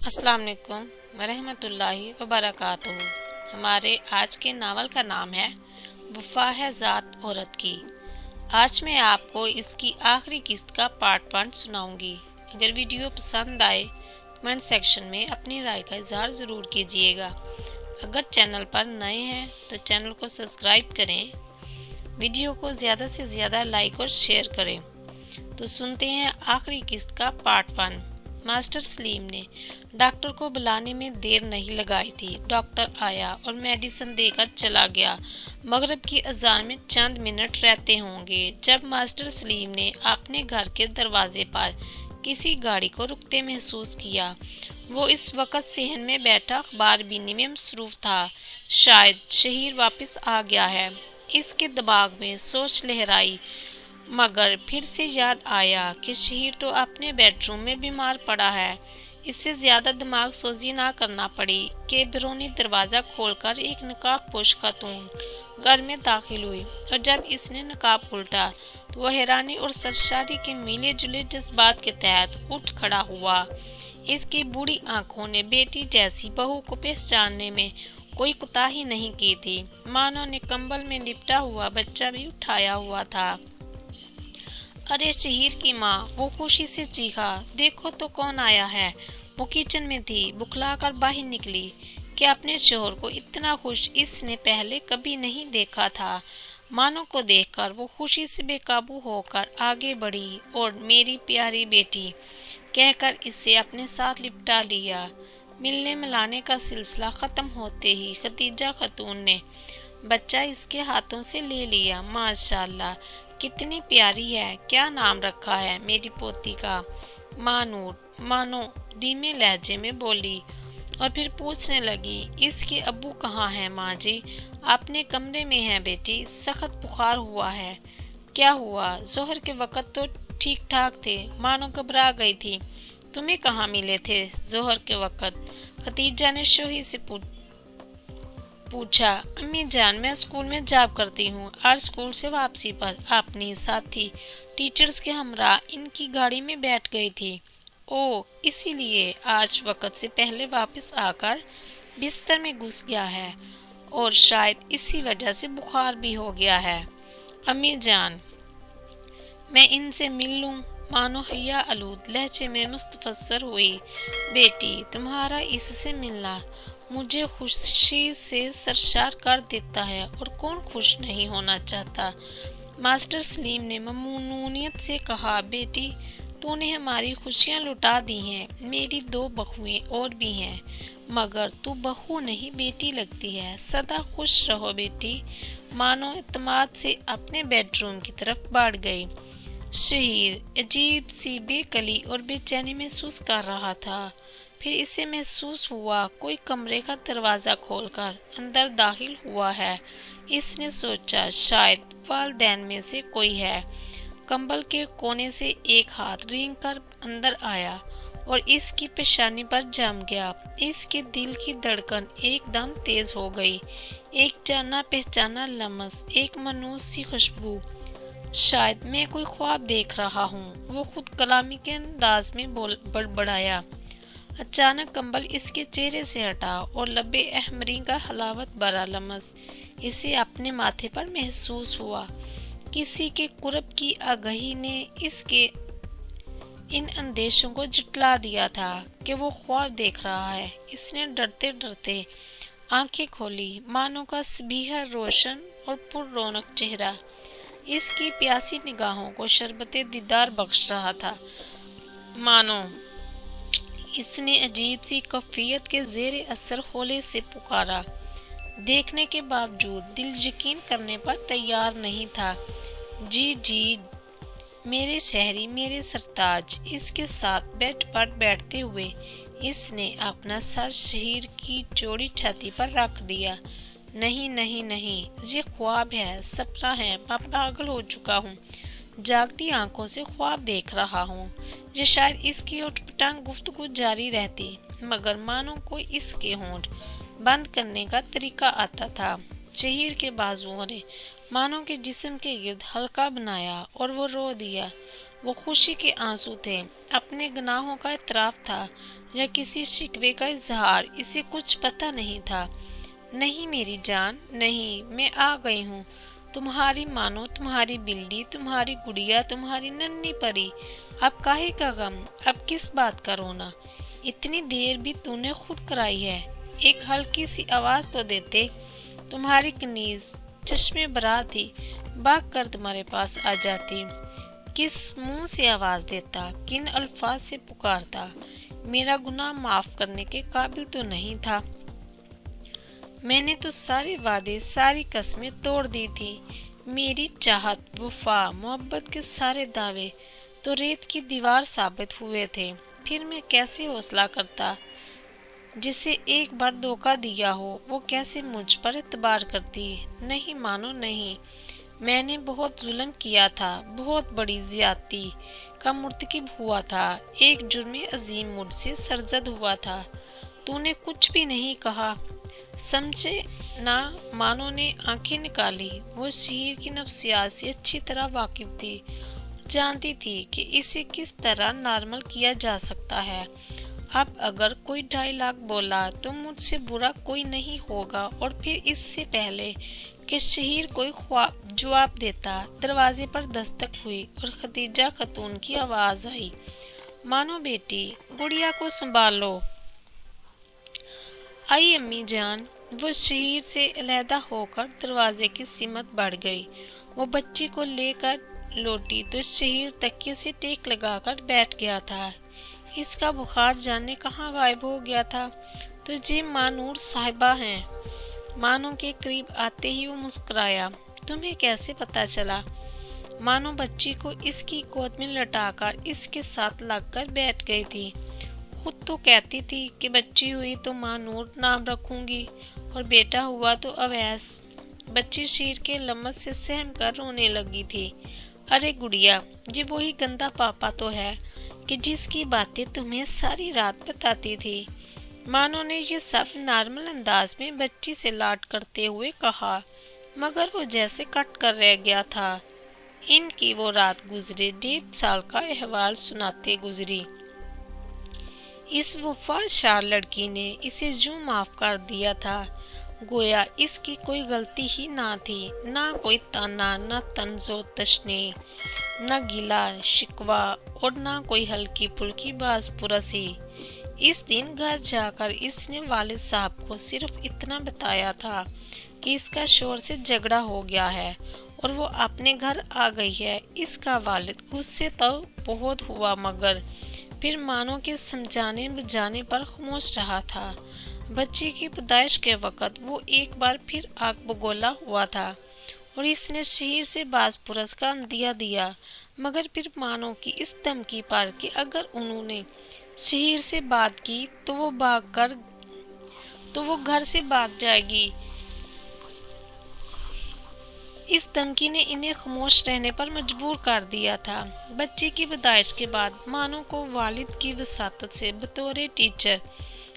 अस्सलाम वालेकुम वरहमतुल्लाहि वबरकातुहू। हमारे आज के नावल का नाम है वफा है ज़ात औरत की। आज मैं आपको इसकी आखिरी किस्त का पार्ट 1 सुनाऊंगी। अगर वीडियो पसंद आए कमेंट सेक्शन में अपनी राय का इजहार ज़रूर कीजिएगा। अगर चैनल पर नए हैं तो चैनल को सब्सक्राइब करें, वीडियो को ज़्यादा से ज़्यादा लाइक और शेयर करें। तो सुनते हैं आखिरी किस्त का पार्ट 1। मास्टर सलीम ने डॉक्टर को बुलाने में देर नहीं लगाई थी। डॉक्टर आया और मेडिसिन देकर चला गया। मगरिब की अजान में चंद मिनट रहते होंगे जब मास्टर सलीम ने अपने घर के दरवाजे पर किसी गाड़ी को रुकते महसूस किया। वो इस वक्त सेहन में बैठा अखबार बीनी में मसरूफ था। शायद शहीर वापस आ गया है, इसके दिमाग में सोच लहराई। मगर फिर से याद आया कि शहीर तो अपने बेडरूम में बीमार पड़ा है। इससे ज्यादा दिमाग सोजी ना करना पड़ी कि बैरूनी दरवाज़ा खोलकर एक नकाब पोश खातून घर में दाखिल हुई, और जब इसने नकाब उल्टा तो वह हैरानी और सरशारी के मिले जुले जज्बात के तहत उठ खड़ा हुआ। इसकी बूढ़ी आंखों ने बेटी जैसी बहू को पहचानने में कोई कोताही नहीं की थी। मानो ने कंबल में लिपटा हुआ बच्चा भी उठाया हुआ था। अरे शहीर की माँ, वो खुशी से चीखा, देखो तो कौन आया है। वो किचन में थी, बुखलाकर बाहर निकली कि अपने शोहर को इतना खुश इसने पहले कभी नहीं देखा था। मानो को देखकर वो खुशी से बेकाबू होकर आगे बढ़ी और मेरी प्यारी बेटी कहकर इसे अपने साथ लिपटा लिया। मिलने मिलाने का सिलसिला खत्म होते ही खतीजा खातून ने बच्चा इसके हाथों से ले लिया। माशाल्लाह, कितनी प्यारी है, क्या नाम रखा है मेरी पोती का? मानूर, मानो धीमे लहजे में बोली और फिर पूछने लगी, इसके अब्बू कहाँ हैं? माँ जी, अपने कमरे में हैं बेटी, सख्त बुखार हुआ है। क्या हुआ? जोहर के वक्त तो ठीक ठाक थे। मानो घबरा गई थी। तुम्हें कहाँ मिले थे जोहर के वक्त? खतीजा ने शोही से पूछा। अम्मी जान, मैं स्कूल में जॉब करती हूँ और स्कूल से वापसी पर अपनी साथी टीचर्स के हमरा इनकी गाड़ी में बैठ गई थी। ओ, इसीलिए आज वक्त से पहले वापस आकर बिस्तर में घुस गया है और शायद इसी वजह से बुखार भी हो गया है। अम्मी जान, मैं इनसे मिल लूं? मानो हैया आलूद लहजे में मुस्तफसर हुई। बेटी, तुम्हारा इससे मिलना मुझे खुशी से सरशार कर देता है, और कौन खुश नहीं होना चाहता। मास्टर सलीम ने ममनूनियत से कहा, बेटी तूने हमारी खुशियाँ लुटा दी हैं। मेरी 2 बहुएं और भी हैं, मगर तू बहू नहीं बेटी लगती है। सदा खुश रहो बेटी। मानो इत्मीनान से अपने बेडरूम की तरफ बढ़ गई। शहीर अजीब सी बेकली और बेचैनी महसूस कर रहा था। फिर इसे महसूस हुआ कोई कमरे का दरवाज़ा खोलकर अंदर दाखिल हुआ है। इसने सोचा शायद वालिदैन में से कोई है। कंबल के कोने से एक हाथ रेंग कर अंदर आया और इसकी पेशानी पर जम गया। इसके दिल की धड़कन एकदम तेज हो गई। एक जाना पहचाना लम्स, एक मनूस सी खुशबू। शायद मैं कोई ख्वाब देख रहा हूँ, वो खुद कलामी के अंदाज में बड़बड़ाया। अचानक कंबल इसके चेहरे से हटा और लबे अहमरी का हलावत भरा लम्स इसे अपने माथे पर महसूस हुआ। किसी के कुर्ब की आगाही ने इसके इन अंदेशों को झुठला दिया था कि वो ख्वाब देख रहा है। इसने डरते डरते आंखें खोली। मानो का सबीहा रोशन और पुर रौनक चेहरा इसकी प्यासी निगाहों को शरबते दीदार बख्श रहा था। मानो इसने अजीब सी कैफियत के जेर असर होले से पुकारा। देखने के बावजूद दिल यकीन करने पर तैयार नहीं था। जी जी मेरे शहरी, मेरे सरताज। इसके साथ बेड पर बैठते हुए इसने अपना सर शहीर की चौड़ी छाती पर रख दिया। नहीं नहीं नहीं, ये ख्वाब है, सपना है। मैं पागल हो चुका हूँ, जागती आंखों से ख्वाब देख रहा हूँ। ये शायद इसकी उठपटांग गुफ्तगू जारी रहती, मगर मानो को इसके होंठ बंद करने का तरीका आता था। शहीर के बाजुओं ने मानो के जिस्म के गिर्द हल्का बनाया और वो रो दिया। وہ خوشی کے آنسو تھے، اپنے گناہوں کا اعتراف تھا یا کسی شکوے کا اظہار، اسے کچھ پتہ نہیں تھا۔ نہیں میری جان، نہیں، میں آ گئی ہوں، تمہاری مانو، تمہاری بلی، تمہاری گڑیا، تمہاری ننھی پری۔ اب کاہے کا غم، اب کس بات کا رونا؟ اتنی دیر بھی تو نے خود کرائی ہے، ایک ہلکی سی آواز تو دیتے، تمہاری کنیز چشمے برا تھی، بھاگ کر تمہارے پاس آ جاتی۔ کس منہ سے آواز دیتا، کن الفاظ سے پکارتا؟ میرا گناہ معاف کرنے کے قابل تو نہیں تھا، میں نے تو سارے وعدے، ساری قسمیں توڑ دی تھی، میری چاہت، وفا، محبت کے سارے دعوے تو ریت کی دیوار ثابت ہوئے تھے۔ پھر میں کیسے حوصلہ کرتا؟ جسے ایک بار دھوکہ دیا ہو وہ کیسے مجھ پر اعتبار کرتی؟ نہیں مانو، نہیں، میں نے بہت ظلم کیا تھا، بہت بڑی زیادتی کا مرتکب ہوا تھا، ایک جرم عظیم مجھ سے سرزد ہوا تھا۔ تو نے کچھ بھی نہیں کہا، سمجھے نہ؟ مانو نے آنکھیں نکالی، وہ شہیر کی نفسیات سے اچھی طرح واقف تھی، جانتی تھی کہ اسے کس طرح نارمل کیا جا سکتا ہے۔ اب اگر کوئی ڈائیلاگ بولا تو مجھ سے برا کوئی نہیں ہوگا۔ اور پھر اس سے پہلے کہ شہیر کوئی جواب دیتا، دروازے پر دستک ہوئی اور خدیجہ خاتون کی آواز آئی، مانو بیٹی، گڑیا کو سنبھالو۔ آئی امی جان۔ وہ شہیر سے علیحدہ ہو کر دروازے کی سمت بڑھ گئی۔ وہ بچی کو لے کر لوٹی تو شہیر تکیے سے ٹیک لگا کر بیٹھ گیا تھا، اس کا بخار جانے کہاں غائب ہو گیا تھا۔ تو یہ مانور صاحبہ ہیں۔ مانو کے قریب آتے ہی وہ مسکرایا، تمہیں کیسے پتا چلا؟ مانو بچی کو اس کی گود میں لٹا کر اس کے ساتھ لگ کر بیٹھ گئی تھی، خود تو کہتی تھی کہ بچی ہوئی تو مانور نام رکھوں گی اور بیٹا ہوا تو اویس۔ بچی شیر کے لمس سے سہم کر رونے لگی تھی۔ ارے گڑیا، یہ وہی گندا پاپا تو ہے کہ جس کی باتیں تمہیں ساری رات بتاتی تھی۔ مانو نے یہ سب نارمل انداز میں بچی سے لاڈ کرتے ہوئے کہا، مگر وہ جیسے کٹ کر رہ گیا تھا۔ ان کی وہ رات گزرے 1.5 سال کا احوال سناتے گزری۔ اس وفا شار لڑکی نے اسے یوں معاف کر دیا تھا گویا اس کی کوئی غلطی ہی نہ تھی، نہ کوئی تانا، نہ طنز و تشنیع، نہ گلا شکوہ اور نہ کوئی ہلکی پھلکی باز پرسی۔ اس دن گھر جا کر اس نے والد صاحب کو صرف اتنا بتایا تھا کہ اس کا شوہر سے جھگڑا ہو گیا ہے اور وہ اپنے گھر آ گئی ہے۔ اس کا والد غصے تو بہت ہوا مگر پھر مانو کے سمجھانے بجانے پر خاموش رہا تھا۔ بچی کی پیدائش کے وقت وہ ایک بار پھر آگ بگولا ہوا تھا اور اس نے شہیر سے باز پرس کا اندیہ دیا، مگر پھر مانو کی اس دھمکی پر کہ اگر انہوں نے شہیر سے بات کی تو وہ گھر سے بھاگ جائے گی۔ اس دھمکی نے انہیں خاموش رہنے پر مجبور کر دیا تھا۔ بچی کی پیدائش کے بعد مانو کو والد کی وساطت سے بطور ٹیچر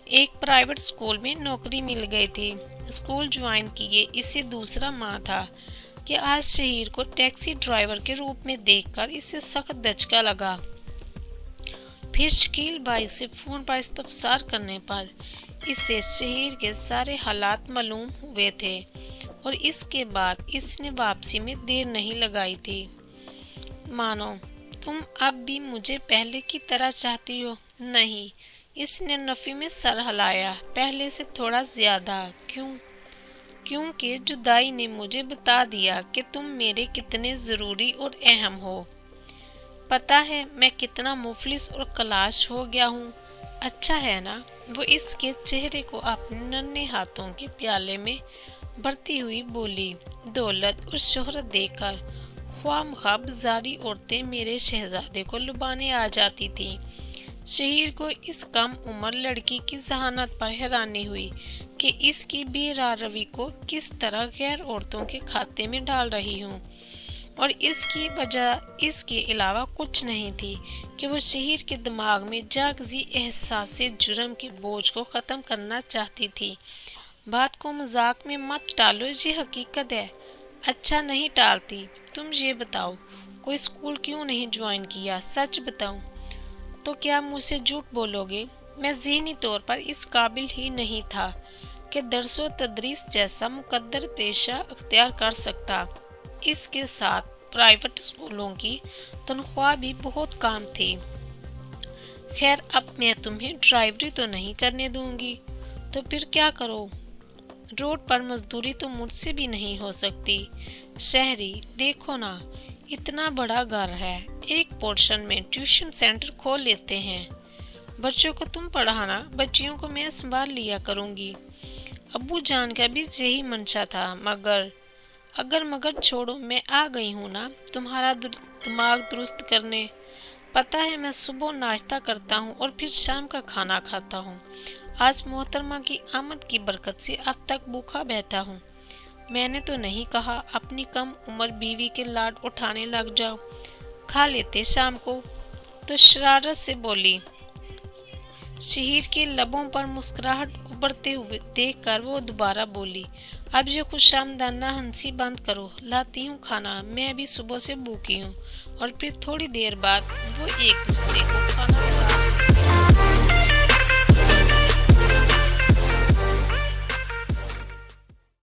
ایک پرائیویٹ اسکول میں نوکری مل گئی تھی۔ اسکول جوائن کیے اسے دوسرا ماہ تھا کہ آج شہیر کو ٹیکسی ڈرائیور کے روپ میں دیکھ کر اسے سخت دھچکا لگا۔ پھر شکیل بھائی سے فون پر استفسار کرنے پر اسے شہیر کے سارے حالات معلوم ہوئے تھے اور اس کے بعد اس نے واپسی میں دیر نہیں لگائی تھی۔ مانو، تم اب بھی مجھے پہلے کی طرح چاہتی ہو؟ نہیں، اس نے نفی میں سر ہلایا، پہلے سے تھوڑا زیادہ۔ کیونکہ جدائی نے مجھے بتا دیا کہ تم میرے کتنے ضروری اور اہم ہو۔ پتا ہے میں کتنا مفلس اور کلاش ہو گیا ہوں، اچھا ہے نا؟ وہ اس کے چہرے کو اپنے ننھے ہاتھوں کے پیالے میں بھرتی ہوئی بولی، دولت اور شہرت دے کر خواہ مخواہ بازاری عورتیں میرے شہزادے کو لبانے آ جاتی تھیں۔ شہیر کو اس کم عمر لڑکی کی ذہانت پر حیرانی ہوئی کہ اس کی بے راہ روی کو کس طرح غیر عورتوں کے کھاتے میں ڈال رہی ہوں، اور اس کی وجہ اس کے علاوہ کچھ نہیں تھی کہ وہ شہیر کے دماغ میں جاگزی احساس جرم کے بوجھ کو ختم کرنا چاہتی تھی۔ بات کو مذاق میں مت ٹالو، یہ حقیقت ہے۔ اچھا نہیں ٹالتی، تم یہ بتاؤ कोई स्कूल क्यों नहीं ज्वाइन किया? सच बताऊं तो क्या मुझसे झूठ बोलोगे? मैं ज़हनी तौर पर इस काबिल ही नहीं था कि दरसो तदरीस जैसा मुकद्दर पेशा अख्तियार कर सकता। इसके साथ प्राइवेट स्कूलों की तनख्वाह भी बहुत कम थी। खैर, अब मैं तुम्हें ड्राइवरी तो नहीं करने दूंगी, तो फिर क्या करो? रोड पर मजदूरी तो मुझसे भी नहीं हो सकती। शहरी, देखो ना, इतना बड़ा घर है, एक पोर्शन में ट्यूशन सेंटर खोल लेते हैं। बच्चों को तुम पढ़ाना, बच्चियों को मैं संभाल लिया करूंगी। अब्बू जान का भी यही मंशा था, मगर छोड़ो, मैं आ गई हूँ ना तुम्हारा दिमाग दुरुस्त करने। पता है, मैं सुबह नाश्ता करता हूँ और फिर शाम का खाना खाता हूँ। आज मोहतरमा की आमद की बरकत से अब तक भूखा बैठा हूँ। मैंने तो नहीं कहा अपनी कम उम्र बीवी के लाड उठाने लग जाओ, खा लेते शाम को। तो शरारत से बोली। शहीर के लबों पर मुस्कुराहट उभरते हुए देखकर वो दोबारा बोली, अब ये खुशामदाना हंसी बंद करो, लाती हूँ खाना, मैं भी सुबह से भूखी हूँ। और फिर थोड़ी देर बाद वो एक दूसरे को खाना खिला